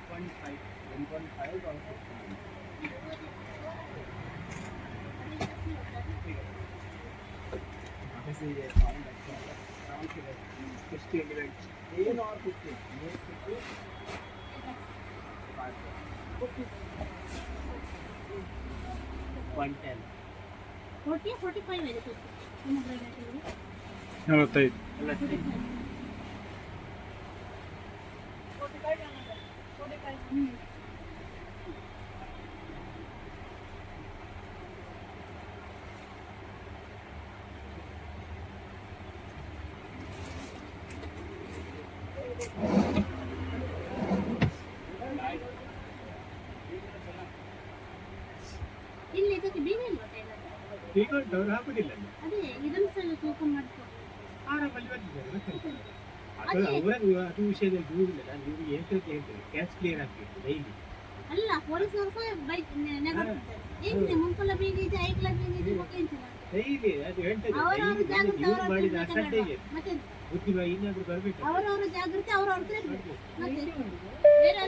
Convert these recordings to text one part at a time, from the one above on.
1.5 obviously they found that around 60 individuals. They not 50. They 50. 110. 40 45 ಇದೆ ನಲವತ್ತೈದು 45 ಇಲ್ಲಿ ಇದಕ್ಕೆ ಬೀಗ ಇಲ್ವಾ ಟೈಲರ್? ಈಗ ಡೌನ್ ಹಾಕುದಿಲ್ಲ ಅಲ್ಲಿ. ಅದೇ ಇದನ್ನು ಸಹ ತೂಕ ಮಾಡ್ಕೊ ಆರಾಮಲ್ಲಿ ಬಂದಿದ್ದಾರೆ ಗೊತ್ತಿಲ್ಲ. ಅದು ಅವರ ಅದು ವಿಷಯದಲ್ಲಿ ದೂರಿಲ್ಲ. ನಾನು ಇವ್ರಿಗೆ ಹೇಳ್ತೇನೆ ಕ್ಯಾಶ್ ಕ್ಲಿಯರ್ ಆಗ್ಬೇಕು ಡೈಲಿ. ಅಲ್ಲ ಪೊಲೀಸರು ಸಹ ಬೈಕ್ ನೆಗಡ್ತಾರೆ. ಏನಿದೆ ಮುಂಕಲ ಬೀಗ ಇದೆ ಐಕ್ಲ ಬೀಗ ಇದೆ ಮಕ್ಕಳಿಂತಿಲ್ಲ ಡೈಲಿ ಅದು ಹೇಳ್ತೇನೆ ಅವರವರ ಜಾಗೃತಿ ಯೂಸ್ ಮಾಡಿದ ಅಷ್ಟೇ ಮತ್ತೆ ಬುದ್ಧಿ ಇನ್ನಾದ್ರೂ ಬರಬೇಕು. ಅವರವರ ಜಾಗೃತಿ ಅವರವ್ರ ತಿರ್ಬೇಕು ಮತ್ತೆ ಬೇರೆ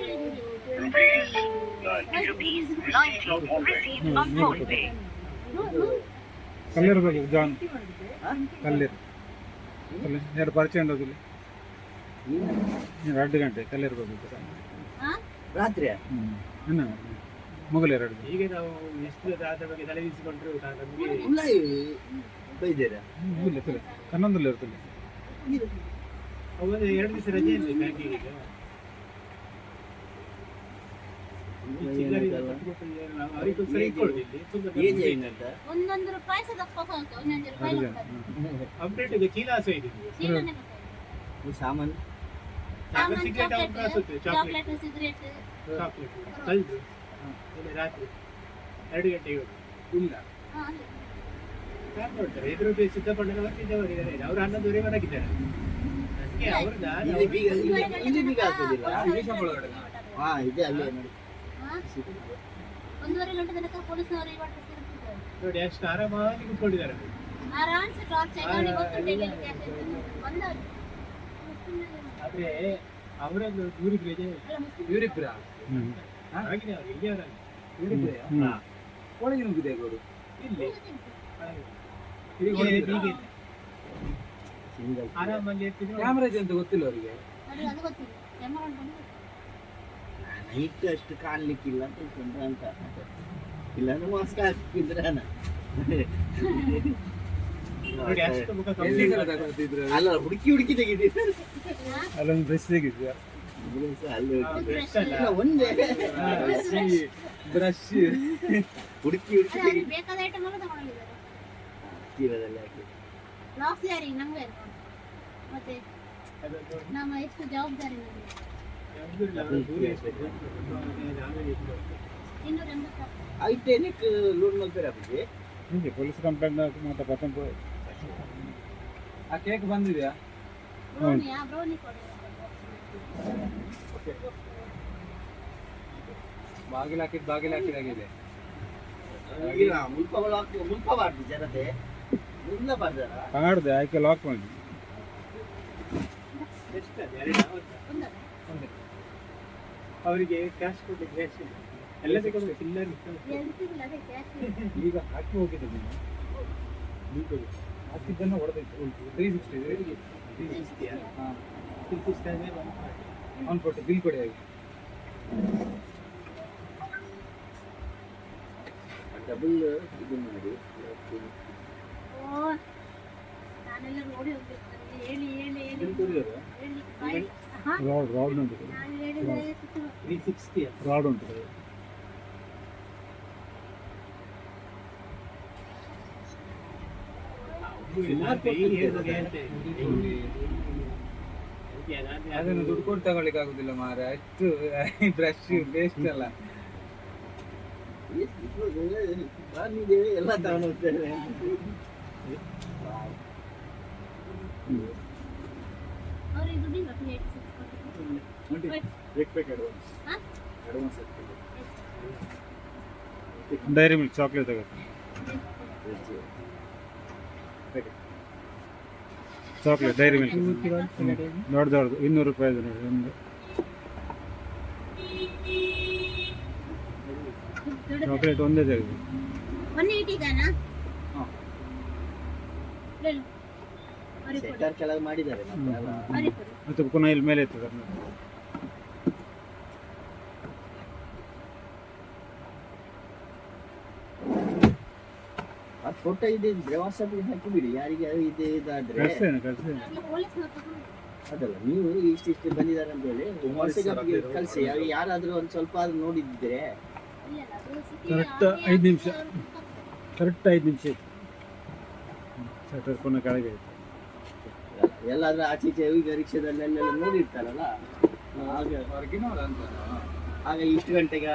ಕಲ್ಲೀರ್ ಬೇಕು ಜಾನ್ ಕಲ್ಲೀರ್ ಎರಡು ಪರಿಚಯ ಉಂಟೋದಿಲ್ಲ 2 ಗಂಟೆ ಕಲ್ಲೀರ್ ಬೇಕು ರಾತ್ರಿ ಇನ್ನು ಮುಗಲು 2 ಈಗ ನಾವು ಎಷ್ಟು ಆದ ಬಗ್ಗೆ ತಲೆಬಿಸಿಕೊಂಡ್ರು ನಮಗೆ ಬೈದೇರಾ ಇಲ್ಲ ತಲೆ ಕನ್ನೊಂದಲ್ಲಿ ಇರ್ತದೆ. ಅವಾಗ 2 ದಿವಸ ರಜೆ ಇರಲಿ ಬ್ಯಾಂಕಿಗೆ. ಒಂದೊಂದು ರೂಪಾಯಿ ಸಹ ದಪ್ಪ ಸಾಕು ಒಂದೊಂದು ರೂಪಾಯಿ ಅಪ್ಡೇಟ್ ಚೀಲ ಸಹ ಇದೆ ಸಾಮಾನು ಚಾಕ್ಲೇಟ್ ಸಿಗರೇಟ್ ಕಲ್ದು ರಾತ್ರಿ 2 ಗಂಟೆಗೆ ಇಲ್ಲ ಎದುರು ಸಿದ್ದಪಟ್ಟಣ ಬರ್ತಿದ್ದವರಿದ್ದಾರೆ ಅವರು 11 ಮನೆಗಿದ್ದಾರೆ. ಅದಕ್ಕೆ ಇದೆ ಅಲ್ಲೇ ನೋಡಿ 1.5 ಗಂಟೆ ತನಕ ಪೊಲೀಸ್ನವರು ನೋಡಿ ಅಷ್ಟು ಆರಾಮಾಗಿ ಕುತ್ಕೊಂಡಿದ್ದಾರೆ. ಆರಾಮ್ಸೆ ಟಾರ್ಚ್ ಆಗಿ ಆದ್ರೆ ಅವರನ್ನು ಇವರಿಬ್ರೆ ಇವರಿಬ್ರ ಆಗಿದೆ ಅವ್ರು ಇಲ್ಲಿಯವರಾಗಿ ಇವರಿಬ್ರೆ ಒಳಗೆ ನುಗ್ಗಿದೆ ಅವರು ಇಲ್ಲಿ ಆರಾಮಲ್ಲಿ ಇರ್ತಿದ್ರು. ಕ್ಯಾಮ್ರಾ ಇದೆ ಅಂತ ಗೊತ್ತಿಲ್ಲ ಅವರಿಗೆ. ಅದು ಗೊತ್ತಿಲ್ಲ ಕ್ಯಾಮರಾ ಉಂಟು ನೈಟ್ ಅಷ್ಟು ಕಾಣ್ಲಿಕ್ಕಿಲ್ಲ ಅಂತ ತಿಳ್ಕೊಂಡ್ರೆ ಅಂತ ಇಲ್ಲ ಮಾಸ್ಕ್ ಹಾಕಿದ್ರೆ ಅಲ್ಲ ಹುಡುಕಿ ಹುಡುಕಿ ತೆಗಿದ್ರು ಅಲ್ಲೊಂದು ಬ್ರಷ್ ತೆಗಿದ್ವಿ ಒಂದೇ ಬ್ರಷ್ ಹುಡುಕಿ ಹುಡುಕಿ ತೆಗಿ ಬೇಕಾದ ಐಟಮ್ ಎಲ್ಲ ತಗೊಂಡಿದ್ದಾರೆ ಚೀಲದಲ್ಲಿ ಹಾಕಿ ಲಾಸ್ ಯಾರಿಗೆ ನಮ್ಗೆ ಮತ್ತೆ ನಮ್ಮ ಎಷ್ಟು ಜವಾಬ್ದಾರಿ ನಮಗೆ 280 ಐಟೇನಿಕ್ ಲೋನ್ ಮಾಡ್ತಾರೆ ಅಪ್ಪಿಗೆ ಹಿಂಗೆ ಪೊಲೀಸ್ ಕಂಪ್ಲೇಂಟ್ ಮತ್ತೆ ಪತ್ತೊಂದು ಆ ಕೇಕ್ ಬಂದಿದೆಯಾ? ಬ್ರೌನಿ ಕೊಡಿ ಬಾಗಿಲು ಹಾಕಿದಾಗಿದೆ. ಮುಲ್ಪ ಮಾಡ್ತಿ ಜನತೆ ಮುಲ್ಲ ಬರ್ದಾರ ಕಾಡ್ದೆ ಆಯ್ಕೆ ಲಾಕ್ ಮಾಡಿ ಅವರಿಗೆ ಕ್ಯಾಶ್ ಕೊಡ್ಲಿಕ್ಕೆ ಎಲ್ಲ ತಗೊಂಡು ಚಿಲ್ಲರ್ ಈಗ ಹಾಕಿ ಹೋಗಿದೆ ಹಾಕಿದ್ದನ್ನು ಹೊಡೆದೈತೆ 360 ಹಾಂ 140 ಬಿಲ್ ಕೊಡಿ ಆಗಿ ಡಬಲ್ ಇದು ಮಾಡಿ ನಾನೆಲ್ಲ ನೋಡಿ ಹೋಗ್ಬೇಕು ಹೇಳಿ ರಾಡ್ ಉಂಟು 360 ರಾಡ್ ಉಂಟು ಅದನ್ನು ದುಡ್ಡು ಕೊಟ್ಟು ತಗೊಳ್ಳಿಕ್ಕೆ ಆಗುದಿಲ್ಲ ಮಾರ ಅಷ್ಟು ಬ್ರಷ್ ಪೇಸ್ಟ್ ಎಲ್ಲ ಎಲ್ಲ ತಗೊಂಡು ಹೋಗ್ತೇವೆ. ಡೈರಿ ಮಿಲ್ಕ್ ಚಾಕ್ಲೇಟ್ ತಗೋ ಚಾಕ್ಲೇಟ್ ಡೈರಿ ಮಿಲ್ಕ್ ದೊಡ್ಡದು 200 ರೂಪಾಯಿ ನೋಡಿ ಒಂದು ಚಾಕ್ಲೇಟ್ ಒಂದೇ ತೆಗೆದು 180 ಗಾನಾ ಹಾ. ಹೇಳು ಅರಿ ಕೊಡು ಸೆಟ್ಟರ್ ಕೆಳಗೆ ಮಾಡಿದ್ದಾರೆ ಮತ್ತೆ ಅಲ್ಲ. ಅರಿ ಕೊಡು ಮತ್ತೆ ಪುನಃ ಇಲ್ಲಿ ಮೇಲೆ ಇರ್ತದೆ ಆ ಫೋಟೋ ಇದೆ ಇದ್ರೆ ವಾಟ್ಸಪ್ಗೆ ಹಾಕಿ ಬಿಡಿ ಯಾರಿಗೆ ಇದೆ ಇದಾದ್ರೆ ಕಳ್ಸ್ತೇನೆ ಅಲ್ಲಿ ಪೊಲೀಸ್ ಹತ್ರ ಅದಲ್ಲ ನೀವು ಇಷ್ಟಿಷ್ಟು ಬಂದಿದ್ದಾರೆ ಅಂತ ಹೇಳಿ ವಾಟ್ಸಪ್ಗೆ ಕಳಿಸಿ ಯಾರಾದ್ರೂ ಒಂದು ಸ್ವಲ್ಪ ಆದ್ರೂ ನೋಡಿದ್ರೆ ಇಲ್ಲ ಅದು ಸಿಟಿ ಕರೆಕ್ಟ್ 5 ನಿಮಿಷ ಕರೆಕ್ಟ್ 5 ನಿಮಿಷ ಇತ್ತು ಶಟರ್ ಪುನಃ ಕೆಳಗೆ ಆಯ್ತು ಎಲ್ಲಾದ್ರೂ ಆಚೆ ಈಚೆ ಈಗ ರಿಕ್ಷಾದಲ್ಲೆಲ್ಲ ನೋಡಿರ್ತಾರಲ್ಲ ಆಗ ಹೊರಗಿನವ್ರು ಅಂತ ಆಗ ಇಷ್ಟು ಗಂಟೆಗೆ